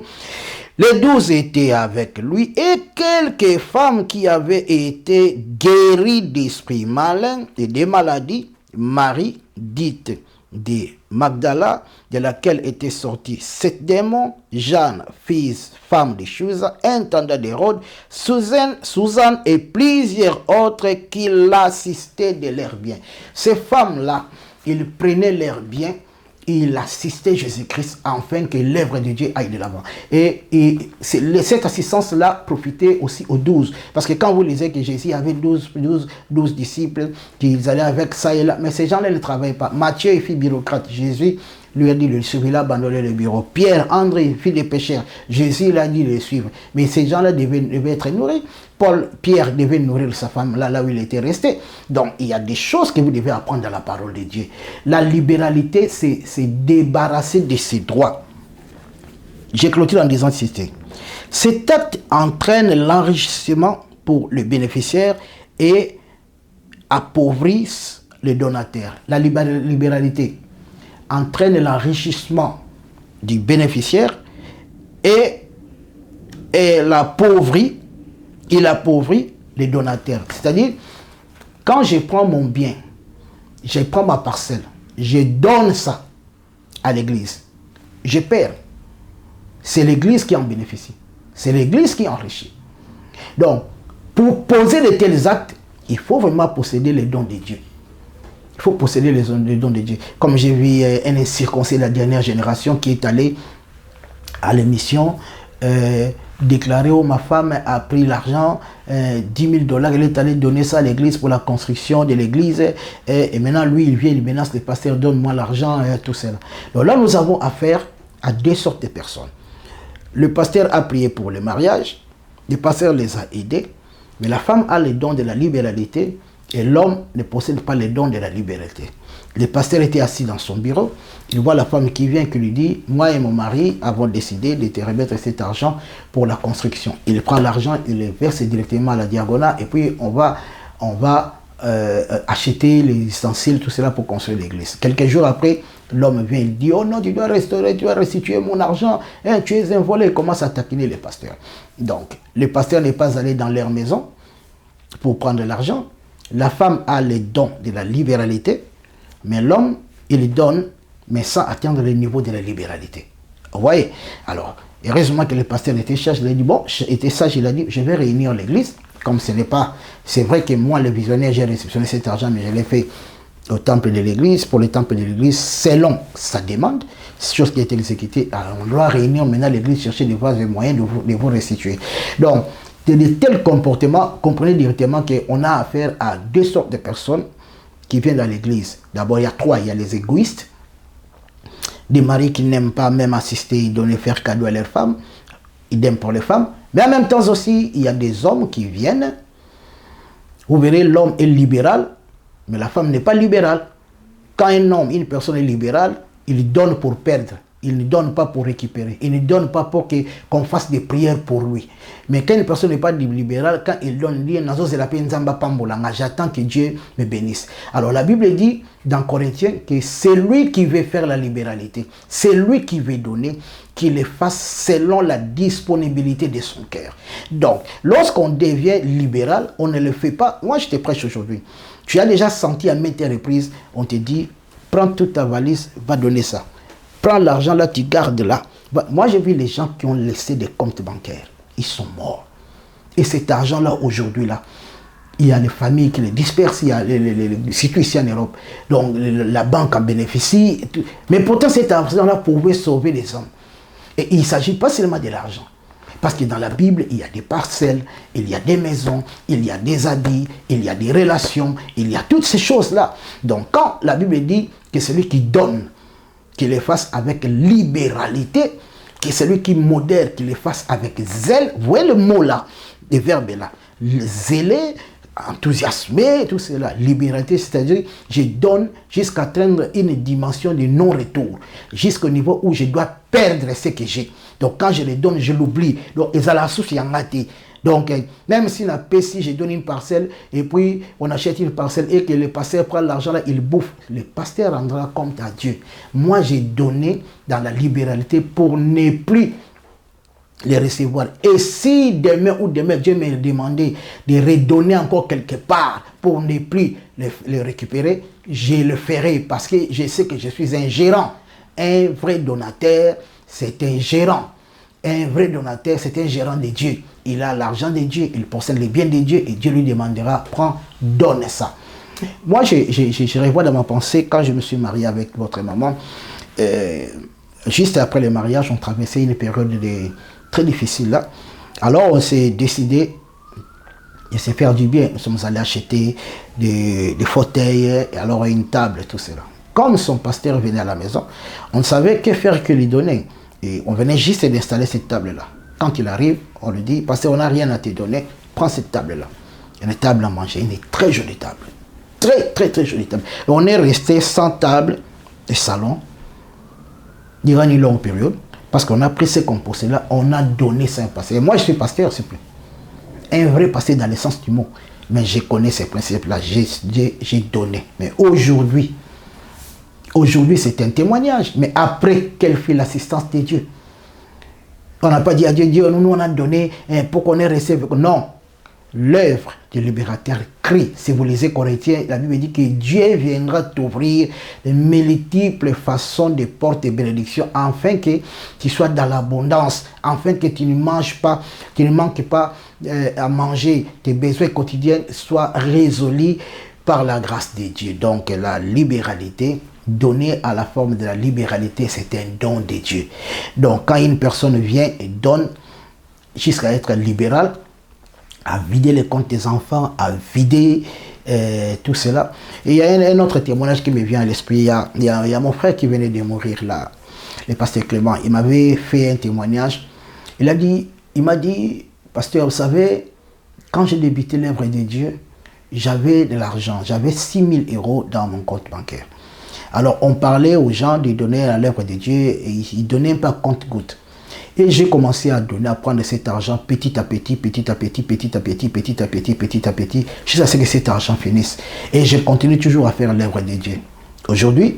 Les 12 étaient avec lui et quelques femmes qui avaient été guéries d'esprits malins et des maladies. Marie, dite de Magdala, de laquelle étaient sortis 7 démons, Jeanne, femme de Chuza, intendant d'Hérode, Suzanne et plusieurs autres qui l'assistaient de leurs biens. Ces femmes-là, ils prenaient leurs biens, ils assistaient Jésus-Christ afin que l'œuvre de Dieu aille de l'avant. Et cette assistance-là profitait aussi aux 12. Parce que quand vous lisez que Jésus avait 12 disciples, qu'ils allaient avec ça et là, mais ces gens-là ne travaillaient pas. Matthieu est fils bureaucrate. Jésus lui a dit de le suivre, il a abandonné le bureau. Pierre, André, fils des pécheurs. Jésus l'a dit de le suivre. Mais ces gens-là devaient être nourris. Pierre devait nourrir sa femme là où il était resté. Donc, il y a des choses que vous devez apprendre dans la parole de Dieu. La libéralité, c'est débarrasser de ses droits. J'ai clôturé en disant ceci. Cet acte entraîne l'enrichissement pour le bénéficiaire et appauvrit le donateur. La libéralité entraîne l'enrichissement du bénéficiaire et l'appauvrit. Il appauvrit les donateurs. C'est-à-dire, quand je prends mon bien, je prends ma parcelle, je donne ça à l'église, je perds. C'est l'église qui en bénéficie. C'est l'église qui enrichit. Donc, pour poser de tels actes, il faut vraiment posséder les dons de Dieu. Il faut posséder les dons de Dieu. Comme j'ai vu un incirconcis de la dernière génération qui est allé à l'émission déclaré où ma femme a pris l'argent, 10 000 $, elle est allée donner ça à l'église pour la construction de l'église, et maintenant lui il vient, il menace le pasteur, donne-moi l'argent, tout cela. Donc là nous avons affaire à deux sortes de personnes. Le pasteur a prié pour le mariage, le pasteur les a aidés, mais la femme a les dons de la libéralité et l'homme ne possède pas les dons de la libéralité. Le pasteur était assis dans son bureau, il voit la femme qui vient, qui lui dit, moi et mon mari avons décidé de te remettre cet argent pour la construction. Il prend l'argent, il le verse directement à la diagonale et puis on va acheter les ustensiles, tout cela pour construire l'église. Quelques jours après, l'homme vient, il dit, oh non, tu dois restaurer, tu dois restituer mon argent, hein, tu es un volé, il commence à taquiner les pasteurs. Donc, le pasteur n'est pas allé dans leur maison pour prendre l'argent. La femme a les dons de la libéralité, mais l'homme, il donne, mais sans atteindre le niveau de la libéralité. Vous voyez? Alors, heureusement que le pasteur était sage, il a dit, bon, était sage, il a dit, je vais réunir l'église, comme ce n'est pas, c'est vrai que moi, le visionnaire, j'ai réceptionné cet argent, mais je l'ai fait au temple de l'église, pour le temple de l'église, selon sa demande, chose qui a été exécutée, on doit réunir maintenant l'église, chercher des voies et moyens de vous restituer. Donc, de tels comportements, comprenez directement qu'on a affaire à deux sortes de personnes qui viennent dans l'église. D'abord, il y a trois. Il y a les égoïstes, des maris qui n'aiment pas même assister, donner, faire cadeau à leurs femmes, idem pour les femmes. Mais en même temps aussi, il y a des hommes qui viennent. Vous verrez, l'homme est libéral, mais la femme n'est pas libérale. Quand un homme, une personne est libérale, il donne pour perdre. Il ne donne pas pour récupérer. Il ne donne pas pour qu'on fasse des prières pour lui. Mais quand une personne n'est pas libérale, quand il donne, il dit, j'attends que Dieu me bénisse. Alors la Bible dit dans Corinthiens que c'est lui qui veut faire la libéralité. C'est lui qui veut donner, qu'il le fasse selon la disponibilité de son cœur. Donc, lorsqu'on devient libéral, on ne le fait pas. Moi, je te prêche aujourd'hui. Tu as déjà senti à maintes reprises, on te dit, prends toute ta valise, va donner ça. Prends l'argent là, tu gardes là. Moi, j'ai vu les gens qui ont laissé des comptes bancaires. Ils sont morts. Et cet argent-là, aujourd'hui, là, il y a des familles qui les dispersent. Il y a les situés ici en Europe. Donc, la banque en bénéficie. Mais pourtant, cet argent-là pouvait sauver les hommes. Et il ne s'agit pas seulement de l'argent. Parce que dans la Bible, il y a des parcelles, il y a des maisons, il y a des habits, il y a des relations, il y a toutes ces choses-là. Donc, quand la Bible dit que celui qui donne, qu'il les fasse avec libéralité, que celui qui modère, qu'il les fasse avec zèle. Vous voyez le mot là, le verbe là. Zélé, enthousiasmé, tout cela. Libéralité, c'est-à-dire je donne jusqu'à atteindre une dimension de non-retour. Jusqu'au niveau où je dois perdre ce que j'ai. Donc quand je les donne, je l'oublie. Donc ils ont la souci en gâté. Donc, même si si je donne une parcelle et puis on achète une parcelle et que le pasteur prend l'argent là, il bouffe, le pasteur rendra compte à Dieu. Moi, j'ai donné dans la libéralité pour ne plus les recevoir. Et si demain ou demain, Dieu me demandait de redonner encore quelque part pour ne plus les récupérer, je le ferai parce que je sais que je suis un gérant. Un vrai donateur, c'est un gérant. Un vrai donateur, c'est un gérant de Dieu. Il a l'argent de Dieu, il possède les biens de Dieu et Dieu lui demandera, prends, donne ça. Moi, je revois dans ma pensée, quand je me suis marié avec votre maman, juste après le mariage, on traversait une période très difficile là. Alors, on s'est décidé de se faire du bien. Nous sommes allés acheter des fauteuils, et alors une table, tout cela. Comme son pasteur venait à la maison, on ne savait que faire que lui donner. Et on venait juste d'installer cette table-là. Quand il arrive, on lui dit, pasteur, on n'a rien à te donner, prends cette table-là. Une table à manger, une très jolie table. Très jolie table. Et on est resté sans table de salon durant une longue période, parce qu'on a pris ce composé-là, on a donné ça à un pasteur. Et moi, je suis pasteur, s'il vous plaît. Un vrai pasteur dans le sens du mot. Mais je connais ces principes-là, j'ai donné. Mais aujourd'hui, c'est un témoignage. Mais après, quelle fut l'assistance de Dieu? On n'a pas dit à Dieu, Dieu, nous on a donné pour qu'on ait resté. Non. L'œuvre du libérateur crie. Si vous lisez Corinthiens, la Bible dit que Dieu viendra t'ouvrir de multiples façons de portes et bénédictions afin que tu sois dans l'abondance, afin que tu ne manques pas à manger, tes besoins quotidiens soient résolus par la grâce de Dieu. Donc la libéralité, donner à la forme de la libéralité, c'est un don de Dieu. Donc quand une personne vient et donne jusqu'à être libéral, à vider les comptes des enfants, à vider tout cela. Et il y a un autre témoignage qui me vient à l'esprit. Il y a mon frère qui venait de mourir là, le pasteur Clément. Il m'avait fait un témoignage. Il m'a dit, pasteur, vous savez, quand j'ai débuté l'œuvre de Dieu, j'avais de l'argent, j'avais 6 000 € dans mon compte bancaire. Alors on parlait aux gens de donner à l'œuvre de Dieu et ils ne donnaient pas compte-gouttes. Et j'ai commencé à donner, à prendre cet argent petit à petit, jusqu'à ce que cet argent finisse. Et je continue toujours à faire l'œuvre de Dieu. Aujourd'hui,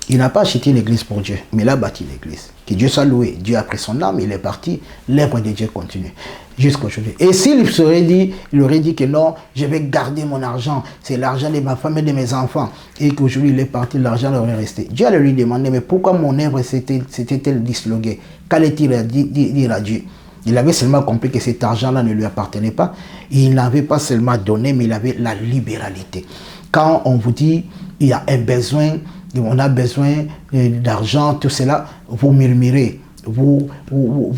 il n'a pas acheté l'église pour Dieu, mais il a bâti l'église. Que Dieu soit loué. Dieu a pris son âme, il est parti, l'œuvre de Dieu continue. Jusqu'à aujourd'hui. Et s'il il aurait dit que non, je vais garder mon argent, c'est l'argent de ma femme et de mes enfants, et qu'aujourd'hui il est parti, l'argent aurait resté. Dieu allait lui demander, mais pourquoi mon œuvre s'était-elle disloquée? Qu'allait-il dire à Dieu? Il avait seulement compris que cet argent-là ne lui appartenait pas. Il n'avait pas seulement donné, mais il avait la libéralité. Quand on vous dit, il y a un besoin, on a besoin d'argent, tout cela, vous murmurez. Vous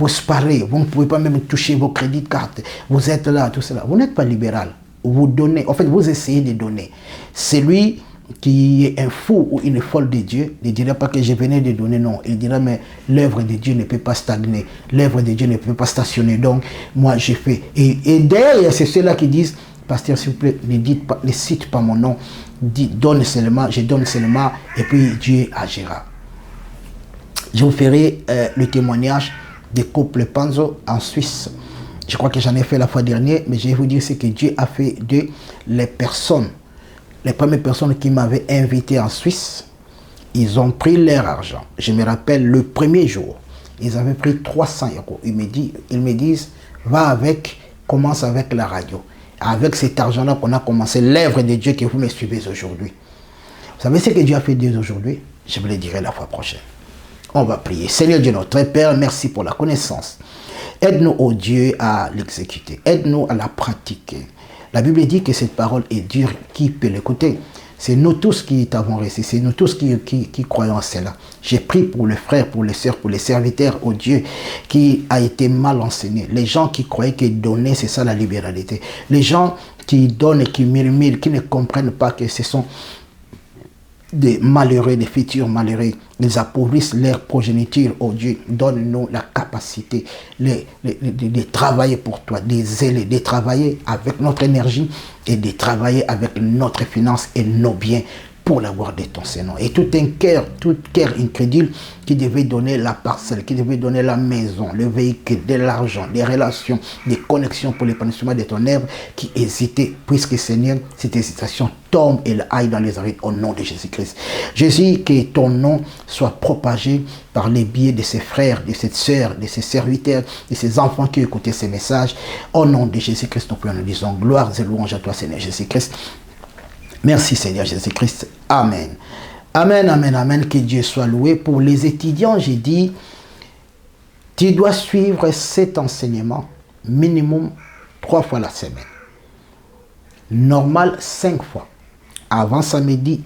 sparez, vous ne pouvez pas même toucher vos crédits de carte, vous êtes là, tout cela. Vous n'êtes pas libéral. Vous donnez, en fait, vous essayez de donner. Celui qui est un fou ou une folle de Dieu ne dirait pas que je venais de donner, non. Il dirait, mais l'œuvre de Dieu ne peut pas stagner, l'œuvre de Dieu ne peut pas stationner, donc moi j'ai fait. Et derrière, c'est ceux-là qui disent, pasteur, s'il vous plaît, ne cite pas mon nom, donne seulement, je donne seulement, et puis Dieu agira. Je vous ferai le témoignage des couples Panzo en Suisse. Je crois que j'en ai fait la fois dernière, mais je vais vous dire ce que Dieu a fait de les premières personnes qui m'avaient invité en Suisse. Ils ont pris leur argent. Je me rappelle le premier jour, ils avaient pris 300 €. Ils me disent, commence avec la radio. Avec cet argent-là qu'on a commencé l'œuvre de Dieu que vous me suivez aujourd'hui. Vous savez ce que Dieu a fait dès aujourd'hui? Je vous le dirai la fois prochaine. On va prier. Seigneur Dieu notre Père, merci pour la connaissance. Aide-nous, oh Dieu, à l'exécuter. Aide-nous à la pratiquer. La Bible dit que cette parole est dure. Qui peut l'écouter? C'est nous tous qui t'avons reçu. C'est nous tous qui croyons à cela. J'ai prié pour les frères, pour les sœurs, pour les serviteurs, oh Dieu, qui a été mal enseigné. Les gens qui croyaient que donner, c'est ça la libéralité. Les gens qui donnent et qui murmurent, qui ne comprennent pas que ce sont des malheureux, des futurs malheureux, ils appauvrissent leur progéniture. Oh Dieu, donne-nous la capacité de travailler pour toi, de zéler, de travailler avec notre énergie et de travailler avec notre finance et nos biens pour la gloire de ton Seigneur. Et tout cœur incrédule qui devait donner la parcelle, qui devait donner la maison, le véhicule, de l'argent, des relations, des connexions pour l'épanouissement de ton œuvre, qui hésitait, puisque Seigneur, cette hésitation tombe et aille dans les arrêts au nom de Jésus-Christ. Jésus, que ton nom soit propagé par les biais de ses frères, de ses sœurs, de ses serviteurs, de ses enfants qui écoutaient ces messages. Au nom de Jésus-Christ, nous disons gloire et louange à toi, Seigneur Jésus-Christ. Merci Seigneur Jésus-Christ. Amen. Amen, amen, amen. Que Dieu soit loué. Pour les étudiants, j'ai dit, tu dois suivre cet enseignement minimum 3 fois la semaine. Normal 5 fois. Avant samedi,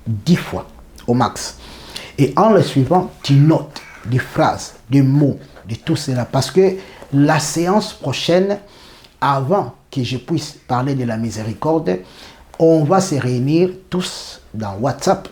10 fois au max. Et en le suivant, tu notes des phrases, des mots, de tout cela. Parce que la séance prochaine, avant que je puisse parler de la miséricorde, on va se réunir tous dans WhatsApp,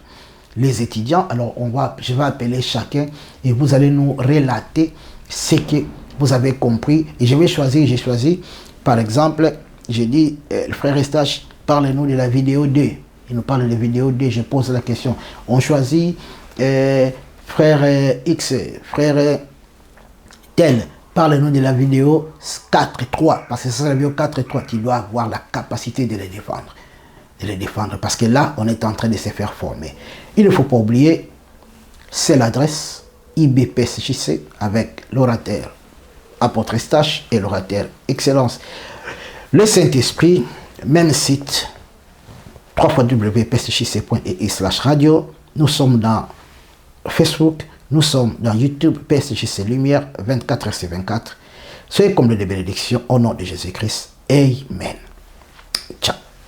les étudiants. Alors, je vais appeler chacun et vous allez nous relater ce que vous avez compris. Et j'ai choisi, par exemple, j'ai dit, le frère Estache, parle-nous de la vidéo 2. Il nous parle de la vidéo 2, je pose la question. On choisit frère X, frère tel. Parle-nous de la vidéo 4 et 3. Parce que c'est la vidéo 4 et 3. Tu dois avoir la capacité de les défendre. Parce que là, on est en train de se faire former. Il ne faut pas oublier, c'est l'adresse IBPSJC avec l'orateur Apôtre Estache et l'orateur Excellence. Le Saint-Esprit, même site, www.psjc.ei/radio. Nous sommes dans Facebook, nous sommes dans YouTube, PSJC Lumière, 24h/24. Soyez comme de bénédictions au nom de Jésus-Christ. Amen.